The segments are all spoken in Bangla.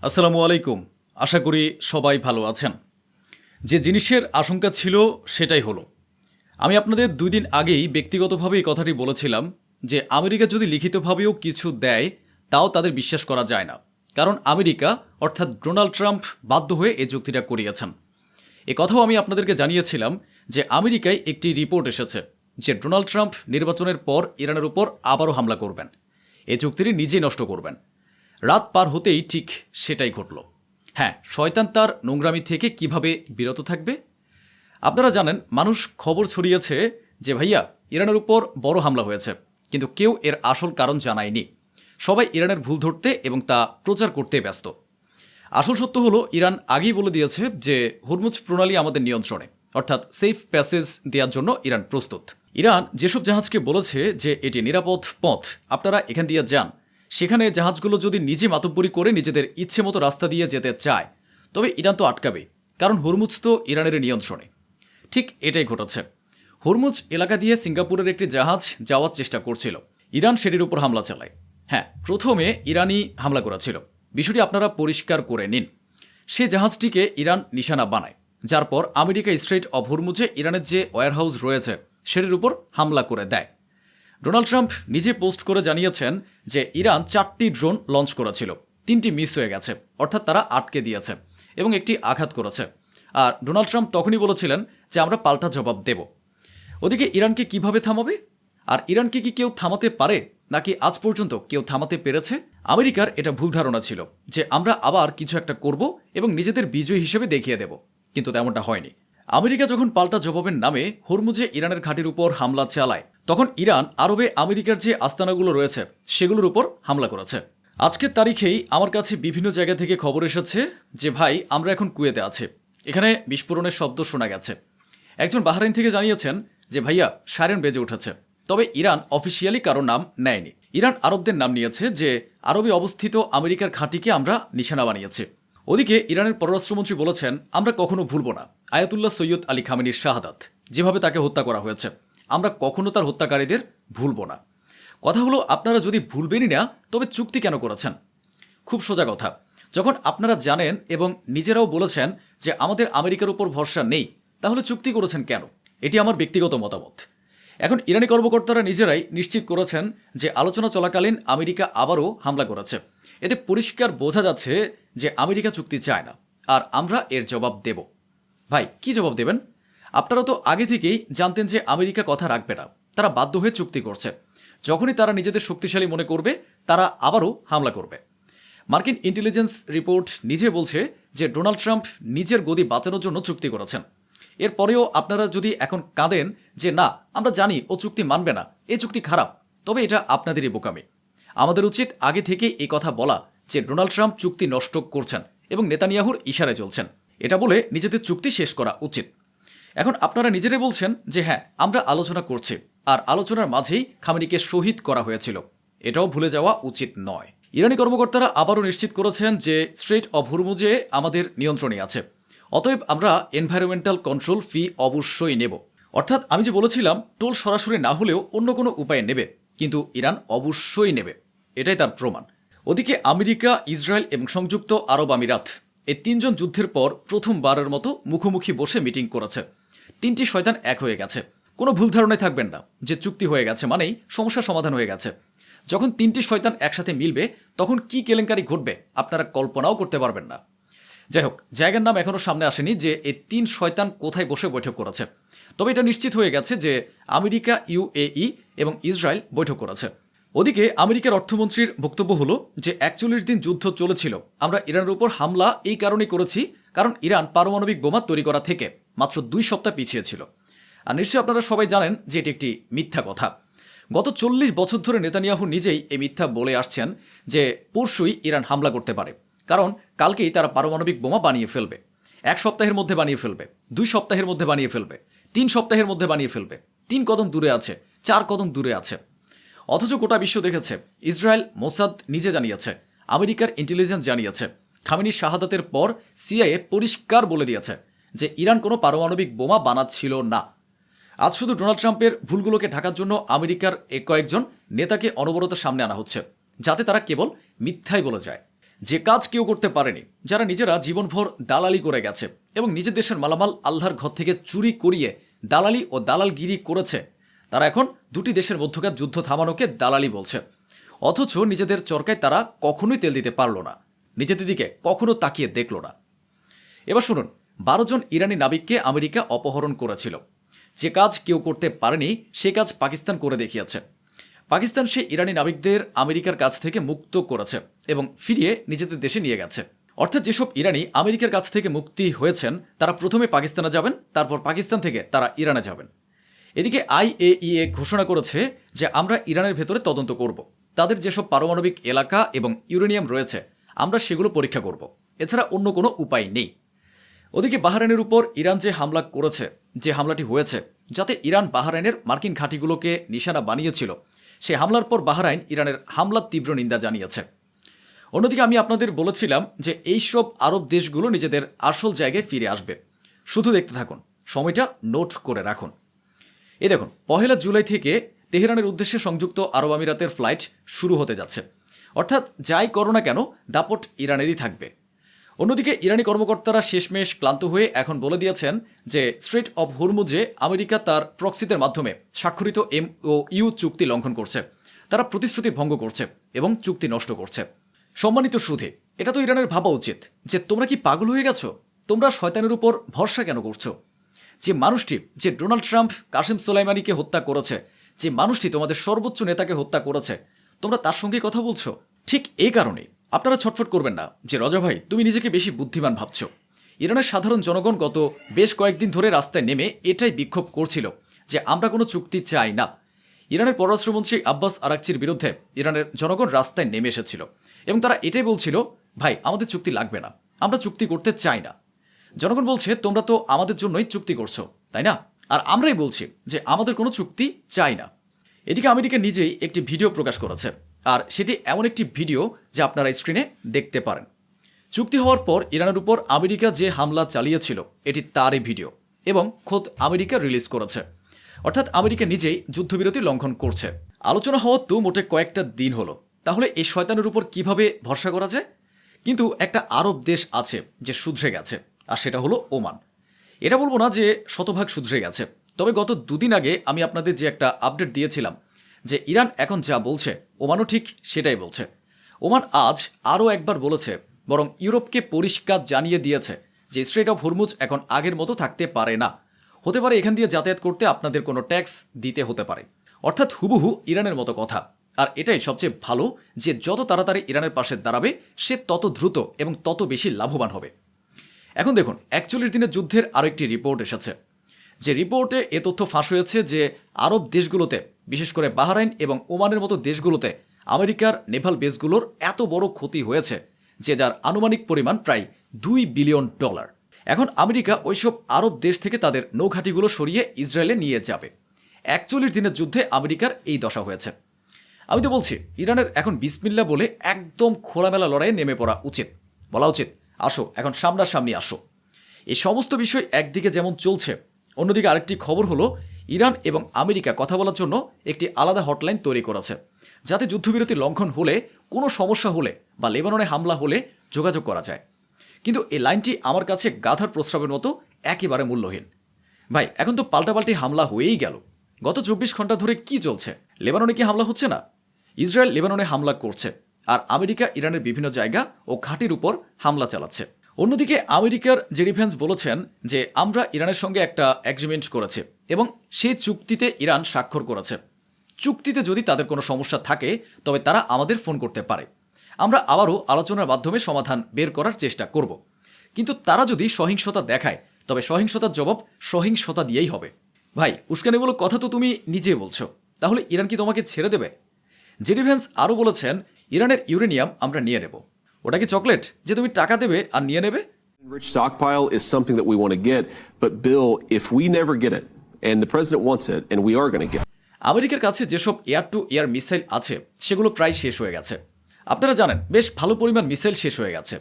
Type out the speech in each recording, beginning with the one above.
আসসালামু আলাইকুম। আশা করি সবাই ভালো আছেন। যে জিনিসের আশঙ্কা ছিল সেটাই হলো। আমি আপনাদের ২ দিন আগেই ব্যক্তিগতভাবে এই কথাটি বলেছিলাম যে আমেরিকা যদি লিখিতভাবেও কিছু দেয় তাও তাদের বিশ্বাস করা যায় না। কারণ আমেরিকা অর্থাৎ ডোনাল্ড ট্রাম্প বাধ্য হয়ে এই চুক্তিটা করিয়েছেন। এ কথাও আমি আপনাদেরকে জানিয়েছিলাম যে আমেরিকায় একটি রিপোর্ট এসেছে যে ডোনাল্ড ট্রাম্প নির্বাচনের পর ইরানের উপর আবারও হামলা করবেন। এই চুক্তিটি নিজেই নষ্ট করবেন। রাত পার হতেই ঠিক সেটাই ঘটল। হ্যাঁ, শয়তান তার নোংরামি থেকে কিভাবে বিরত থাকবে? আপনারা জানেন, মানুষ খবর ছড়িয়েছে যে ভাইয়া ইরানের উপর বড় হামলা হয়েছে, কিন্তু কেউ এর আসল কারণ জানায়নি। সবাই ইরানের ভুল ধরতে এবং তা প্রচার করতে ব্যস্ত। আসল সত্য হলো, ইরান আগেই বলে দিয়েছে যে হরমুজ প্রণালী আমাদের নিয়ন্ত্রণে, অর্থাৎ সেফ প্যাসেজ দেওয়ার জন্য ইরান প্রস্তুত। ইরান যেসব জাহাজকে বলেছে যে এটি নিরাপদ পথ, আপনারা এখান দিয়ে যান, সেখানে জাহাজগুলো যদি নিজে মাতব্বরি করে নিজেদের ইচ্ছে মতো রাস্তা দিয়ে যেতে চায়, তবে ইরান তো আটকাবে, কারণ হরমুজ তো ইরানের নিয়ন্ত্রণে। ঠিক এটাই ঘটেছে। হরমুজ এলাকা দিয়ে সিঙ্গাপুরের একটি জাহাজ যাওয়ার চেষ্টা করছিল, ইরান সেটির উপর হামলা চালায়। হ্যাঁ, প্রথমে ইরানই হামলা করেছিল, বিষয়টি আপনারা পরিষ্কার করে নিন। সে জাহাজটিকে ইরান নিশানা বানায়, যার পর আমেরিকা স্ট্রেইট অব হরমুজে ইরানের যে ওয়্যারহাউস রয়েছে সেটির উপর হামলা করে দেয়। ডোনাল্ড ট্রাম্প নিজে পোস্ট করে জানিয়েছেন যে ইরান 4টি ড্রোন লঞ্চ করেছিল, 3টি মিস হয়ে গেছে, অর্থাৎ তারা আটকে দিয়েছে, এবং একটি আঘাত করেছে। আর ডোনাল্ড ট্রাম্প তখনই বলেছিলেন যে আমরা পাল্টা জবাব দেব। ওদিকে ইরানকে কিভাবে থামাবে? আর ইরানকে কি কেউ থামাতে পারে, নাকি আজ পর্যন্ত কেউ থামাতে পেরেছে? আমেরিকার এটা ভুল ধারণা ছিল যে আমরা আবার কিছু একটা করব এবং নিজেদের বিজয় হিসেবে দেখিয়ে দেব, কিন্তু তেমনটা হয়নি। আমেরিকা যখন পাল্টা জবাবের নামে হরমুজে ইরানের ঘাঁটির উপর হামলা চালায়, তখন ইরান আরবে আমেরিকার যে আস্তানাগুলো রয়েছে সেগুলোর উপর হামলা করেছে। আজকের তারিখেই আমার কাছে বিভিন্ন জায়গা থেকে খবর এসেছে যে ভাই, আমরা এখন কুয়েতে আছি, এখানে বিস্ফোরণের শব্দ শোনা গেছে। একজন বাহরাইন থেকে জানিয়েছেন যে ভাইয়া, সাইরেন বেজে উঠেছে। তবে ইরান অফিসিয়ালি কারো নাম নেয়নি। ইরান আরবদের নাম নিয়েছে যে আরবে অবস্থিত আমেরিকার ঘাঁটিকে আমরা নিশানা বানিয়েছি। ওদিকে ইরানের পররাষ্ট্রমন্ত্রী বলেছেন, আমরা কখনো ভুলব না আয়াতুল্লাহ সৈয়দ আলী খামেনির শাহাদাত, যেভাবে তাকে হত্যা করা হয়েছে, আমরা কখনো তার হত্যাকারীদের ভুলব না। কথা হলো, আপনারা যদি ভুলবেনই না, তবে চুক্তি কেন করেছেন? খুব সোজা কথা, যখন আপনারা জানেন এবং নিজেরাও বলেছেন যে আমাদের আমেরিকার উপর ভরসা নেই, তাহলে চুক্তি করেছেন কেন? এটি আমার ব্যক্তিগত মতামত। এখন ইরানি কর্মকর্তারা নিজেরাই নিশ্চিত করেছেন যে আলোচনা চলাকালীন আমেরিকা আবারও হামলা করেছে। এতে পরিষ্কার বোঝা যাচ্ছে যে আমেরিকা চুক্তি চায় না, আর আমরা এর জবাব দেব। ভাই, কি জবাব দেবেন? আপনারা তো আগে থেকেই জানতেন যে আমেরিকা কথা রাখবে না, তারা বাধ্য হয়ে চুক্তি করছে। যখনই তারা নিজেদের শক্তিশালী মনে করবে, তারা আবারও হামলা করবে। মার্কিন ইন্টেলিজেন্স রিপোর্ট নিজে বলছে যে ডোনাল্ড ট্রাম্প নিজের গদি বাঁচানোর জন্য চুক্তি করেছেন। এরপরেও আপনারা যদি এখন কাঁদেন যে না, আমরা জানি ও চুক্তি মানবে না, এই চুক্তি খারাপ, তবে এটা আপনাদেরই বোকামি। আমাদের উচিত আগে থেকে এই কথা বলা যে ডোনাল্ড ট্রাম্প চুক্তি নষ্ট করছেন এবং নেতানিয়াহুর ইশারায় চলছেন, এটা বলে নিজেদের চুক্তি শেষ করা উচিত। এখন আপনারা নিজেরাই বলছেন যে হ্যাঁ, আমরা আলোচনা করছি, আর আলোচনার মাঝেই খামেনিকে শহীদ করা হয়েছিল, এটাও ভুলে যাওয়া উচিত নয়। ইরানি কর্মকর্তারা আবারও নিশ্চিত করেছেন যে স্ট্রেইট অব হরমুজে আমাদের নিয়ন্ত্রণে আছে, অতএব আমরা এনভায়রনমেন্টাল কন্ট্রোল ফি অবশ্যই নেব। অর্থাৎ আমি যে বলেছিলাম টোল সরাসরি না হলেও অন্য কোনো উপায়ে নেবে, কিন্তু ইরান অবশ্যই নেবে, এটাই তার প্রমাণ। ওদিকে আমেরিকা, ইসরায়েল এবং সংযুক্ত আরব আমিরাত এই 3 জন যুদ্ধের পর প্রথমবারের মতো মুখোমুখি বসে মিটিং করেছে। 3টি শয়তান এক হয়ে গেছে। কোনো ভুল ধারণায় থাকবেন না যে চুক্তি হয়ে গেছে মানেই সমস্যা সমাধান হয়ে গেছে। যখন 3টি শয়তান একসাথে মিলবে, তখন কি কেলেঙ্কারি ঘটবে আপনারা কল্পনাও করতে পারবেন না। যাই হোক, জায়গার নাম এখনও সামনে আসেনি যে এই 3 শয়তান কোথায় বসে বৈঠক করেছে, তবে এটা নিশ্চিত হয়ে গেছে যে আমেরিকা, ইউএই এবং ইসরায়েল বৈঠক করেছে। ওদিকে আমেরিকার অর্থমন্ত্রীর বক্তব্য হলো যে 41 দিন যুদ্ধ চলেছিল, আমরা ইরানের উপর হামলা এই কারণেই করেছি কারণ ইরান পারমাণবিক বোমা তৈরি করা থেকে মাত্র 2 সপ্তাহ পিছিয়ে ছিল। আর নিশ্চয়ই আপনারা সবাই জানেন যে এটি একটি মিথ্যা কথা। গত 40 বছর ধরে নেতানিয়াহু নিজেই এই মিথ্যা বলে আসছেন যে পরশুই ইরান হামলা করতে পারে, কারণ কালকেই তারা পারমাণবিক বোমা বানিয়ে ফেলবে, 1 সপ্তাহের মধ্যে বানিয়ে ফেলবে, 2 সপ্তাহের মধ্যে বানিয়ে ফেলবে, 3 সপ্তাহের মধ্যে বানিয়ে ফেলবে। 3 কদম দূরে আছে, 4 কদম দূরে আছে। অথচ গোটা বিশ্ব দেখেছে, ইসরায়েল, মোসাদ নিজে জানিয়েছে, আমেরিকার ইন্টেলিজেন্স জানিয়েছে, খামেনির শাহাদাতের পর সিআইএ পরিষ্কার বলে দিয়েছে যে ইরান কোনো পারমাণবিক বোমা বানাচ্ছিল না। আজ শুধু ডোনাল্ড ট্রাম্পের ভুলগুলোকে ঢাকার জন্য আমেরিকার কয়েকজন নেতাকে অনবরত সামনে আনা হচ্ছে, যাতে তারা কেবল মিথ্যাই বলে যায়। যে কাজ কেউ করতে পারেনি, যারা নিজেরা জীবনভর দালালি করে গেছে এবং নিজের দেশের মালামাল আল্লাহর ঘর থেকে চুরি করিয়ে দালালি ও দালালগিরি করেছে, তারা এখন দুটি দেশের মধ্যকার যুদ্ধ থামানোকে দালালি বলছে। অথচ নিজেদের চরকায় তারা কখনোই তেল দিতে পারল না, নিজেদের দিকে কখনো তাকিয়ে দেখল না। এবার শুনুন, 12 জন ইরানি নাবিককে আমেরিকা অপহরণ করেছিল। যে কাজ কেউ করতে পারেনি সে কাজ পাকিস্তান করে দেখিয়েছে। পাকিস্তান সে ইরানি নাবিকদের আমেরিকার কাছ থেকে মুক্ত করেছে এবং ফিরিয়ে নিজেদের দেশে নিয়ে গেছে। অর্থাৎ যেসব ইরানি আমেরিকার কাছ থেকে মুক্তি হয়েছেন তারা প্রথমে পাকিস্তানে যাবেন, তারপর পাকিস্তান থেকে তারা ইরানে যাবেন। এদিকে IAEA ঘোষণা করেছে যে আমরা ইরানের ভেতরে তদন্ত করব, তাদের যেসব পারমাণবিক এলাকা এবং ইউরেনিয়াম রয়েছে আমরা সেগুলো পরীক্ষা করব, এছাড়া অন্য কোনো উপায় নেই। ওদিকে বাহরাইনের উপর ইরান যে হামলা করেছে, যে হামলাটি হয়েছে যাতে ইরান বাহরাইনের মার্কিন ঘাঁটিগুলোকে নিশানা বানিয়েছিল, সেই হামলার পর বাহরাইন ইরানের হামলার তীব্র নিন্দা জানিয়েছে। অন্যদিকে আমি আপনাদের বলেছিলাম যে এইসব আরব দেশগুলো নিজেদের আসল জায়গায় ফিরে আসবে। শুধু দেখতে থাকুন, সময়টা নোট করে রাখুন। এই দেখুন, 1 জুলাই থেকে তেহরানের উদ্দেশ্যে সংযুক্ত আরব আমিরাতের ফ্লাইট শুরু হতে যাচ্ছে। অর্থাৎ যাই করো না কেন দাপট ইরানেরই থাকবে। অন্যদিকে ইরানি কর্মকর্তারা শেষমেশ ক্লান্ত হয়ে এখন বলে দিয়েছেন যে স্ট্রেট অব হরমুজে আমেরিকা তার প্রক্সিদের মাধ্যমে স্বাক্ষরিত MOU চুক্তি লঙ্ঘন করছে, তারা প্রতিশ্রুতি ভঙ্গ করছে এবং চুক্তি নষ্ট করছে। সম্মানিত সুধী, এটা তো ইরানের ভাবা উচিত যে তোমরা কি পাগল হয়ে গেছো? তোমরা শয়তানের উপর ভরসা কেন করছো? যে মানুষটি, যে ডোনাল্ড ট্রাম্প কাসেম সোলাইমানিকে হত্যা করেছে, যে মানুষটি তোমাদের সর্বোচ্চ নেতাকে হত্যা করেছে, তোমরা তার সঙ্গে কথা বলছো। ঠিক এই কারণে আপনারা ছটফট করবেন না যে রজা ভাই তুমি নিজেকে বেশি বুদ্ধিমান ভাবছো। ইরানের সাধারণ জনগণ গত বেশ কয়েকদিন ধরে রাস্তায় নেমে এটাই বিক্ষোভ করছিল যে আমরা কোনো চুক্তি চাই না। ইরানের পররাষ্ট্রমন্ত্রী আব্বাস আরাকচির বিরুদ্ধে ইরানের জনগণ রাস্তায় নেমে এসেছিল এবং তারা এটাই বলছিল, ভাই আমাদের চুক্তি লাগবে না, আমরা চুক্তি করতে চাই না। জনগণ বলছে তোমরা তো আমাদের জন্যই চুক্তি করছো, তাই না? আর আমরাই বলছি যে আমাদের কোনো চুক্তি চাই না। এদিকে আমেরিকা নিজেই একটি ভিডিও প্রকাশ করেছে, আর সেটি এমন একটি ভিডিও যা আপনারা স্ক্রিনে দেখতে পারেন। চুক্তি হওয়ার পর ইরানের উপর আমেরিকা যে হামলা চালিয়েছিল এটি তারই ভিডিও এবং খোদ আমেরিকা রিলিজ করেছে। অর্থাৎ আমেরিকা নিজেই যুদ্ধবিরতি লঙ্ঘন করছে। আলোচনা হওয়ার তো মোটে কয়েকটা দিন হলো, তাহলে এই শয়তানের উপর কিভাবে ভরসা করা যায়? কিন্তু একটা আরব দেশ আছে যে শুধরে গেছে, আর সেটা হলো ওমান। এটা বলবো না যে শতভাগ শুধরে গেছে, তবে গত 2 দিন আগে আমি আপনাদের যে একটা আপডেট দিয়েছিলাম যে ইরান এখন যা বলছে ওমানও ঠিক সেটাই বলছে। ওমান আজ আরও একবার বলেছে, বরং ইউরোপকে পরিষ্কার জানিয়ে দিয়েছে যে স্ট্রেট অফ হরমুজ এখন আগের মতো থাকতে পারে না। হতে পারে এখান দিয়ে যাতায়াত করতে আপনাদের কোনো ট্যাক্স দিতে হতে পারে। অর্থাৎ হুবহু ইরানের মতো কথা। আর এটাই সবচেয়ে ভালো যে যত তাড়াতাড়ি ইরানের পাশে দাঁড়াবে সে তত দ্রুত এবং তত বেশি লাভবান হবে। এখন দেখুন, 41 দিনের যুদ্ধের আরেকটি রিপোর্ট এসেছে, যে রিপোর্টে এ তথ্য ফাঁস হয়েছে যে আরব দেশগুলোতে, বিশেষ করে বাহরাইন এবং ওমানের মতো দেশগুলোতে আমেরিকার নেভাল বেসগুলোর এত বড় ক্ষতি হয়েছে যে যার আনুমানিক পরিমাণ প্রায় $2 বিলিয়ন। এখন আমেরিকা ওইসব আরব দেশ থেকে তাদের নৌঘাঁটিগুলো সরিয়ে ইসরায়েলে নিয়ে যাবে। 41 দিনের যুদ্ধে আমেরিকার এই দশা হয়েছে। আমি তো বলছি ইরানের এখন বিসমিল্লাহ বলে একদম খোলামেলা লড়াইয়ে নেমে পড়া উচিত। বলা উচিত, আসো এখন সামনাসামনি আসো। এই সমস্ত বিষয় একদিকে যেমন চলছে, অন্যদিকে আরেকটি খবর হলো ইরান এবং আমেরিকা কথা বলার জন্য একটি আলাদা হটলাইন তৈরি করেছে, যাতে যুদ্ধবিরতি লঙ্ঘন হলে, কোনো সমস্যা হলে বা লেবাননে হামলা হলে যোগাযোগ করা যায়। কিন্তু এই লাইনটি আমার কাছে গাধার প্রস্রাবের মতো একেবারে মূল্যহীন। ভাই এখন তো পাল্টাপাল্টি হামলা হয়েই গেল। গত 24 ঘন্টা ধরে কি চলছে? লেবাননে কি হামলা হচ্ছে না? ইসরায়েল লেবাননে হামলা করছে, আর আমেরিকা ইরানের বিভিন্ন জায়গা ও ঘাঁটির উপর হামলা চালাচ্ছে। অন্যদিকে আমেরিকার জেডি ভ্যান্স বলেছেন যে আমরা ইরানের সঙ্গে একটা এগ্রিমেন্ট করেছি এবং সেই চুক্তিতে ইরান স্বাক্ষর করেছে। চুক্তিতে যদি তাদের কোনো সমস্যা থাকে তবে তারা আমাদের ফোন করতে পারে, আমরা আবারও আলোচনার মাধ্যমে সমাধান বের করার চেষ্টা করব। কিন্তু তারা যদি সহিংসতা দেখায় তবে সহিংসতার জবাব সহিংসতা দিয়েই হবে। ভাই উস্কানিমূলক কথা তো তুমি নিজে বলছো, তাহলে ইরান কি তোমাকে ছেড়ে দেবে? জেডি ভ্যান্স আরও বলেছেন ইরানের ইউরেনিয়াম আমরা নিয়ে নেব। ওটা কি চকলেট যে তুমি টাকা দেবে আর নিয়ে নেবে? Rich stockpile is something that we want to get, but Bill, if we never get it, and the president wants it, and we are going to get it. আমেরিকার কাছে যেসব এয়ার টু এয়ার মিসাইল আছে সেগুলো প্রায় শেষ হয়ে গেছে। আপনারা জানেন বেশ ভালো পরিমাণ মিসাইল শেষ হয়ে গেছে।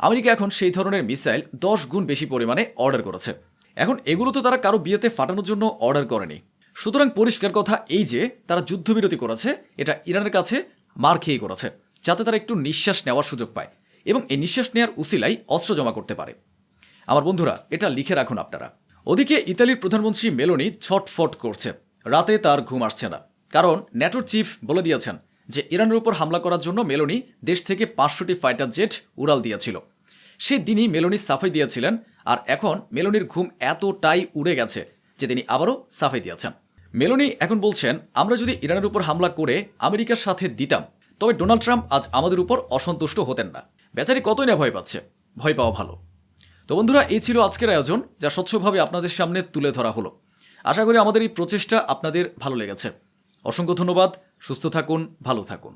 আমেরিকা এখন সেই ধরনের মিসাইল 10 গুণ বেশি পরিমাণে অর্ডার করেছে। এখন এগুলো তো তারা কারো বিয়েতে ফাটানোর জন্য অর্ডার করেনি। সুতরাং পরিষ্কার কথা এই যে তারা যুদ্ধবিরতি করেছে, এটা ইরানের কাছে মার খেয়ে করেছে, যাতে তারা একটু নিঃশ্বাস নেওয়ার সুযোগ পায় এবং এই নিঃশ্বাস নেওয়ার উসিলাই অস্ত্র জমা করতে পারে। আমার বন্ধুরা, এটা লিখে রাখুন আপনারা। ওদিকে ইতালির প্রধানমন্ত্রী মেলোনি ছটফট করছে, রাতে তার ঘুম আসছে না, কারণ ন্যাটোর চিফ বলে দিয়েছেন যে ইরানের উপর হামলা করার জন্য মেলোনি দেশ থেকে 500টি ফাইটার জেট উড়াল দিয়েছিল। সেই দিনই মেলোনি সাফাই দিয়েছিলেন, আর এখন মেলোনির ঘুম এতটাই উড়ে গেছে যে তিনি আবারও সাফাই দিয়েছেন। মেলোনি এখন বলছেন, আমরা যদি ইরানের উপর হামলা করে আমেরিকার সাথে দিতাম তবে ডোনাল্ড ট্রাম্প আজ আমাদের উপর অসন্তুষ্ট হতেন না। বেচারি কতই না ভয় পাচ্ছে, ভয় পাওয়া ভালো। তো বন্ধুরা, এই ছিল আজকের আয়োজন, যা স্বচ্ছভাবে আপনাদের সামনে তুলে ধরা হলো। আশা করি আমাদের এই প্রচেষ্টা আপনাদের ভালো লেগেছে। অসংখ্য ধন্যবাদ। সুস্থ থাকুন, ভালো থাকুন।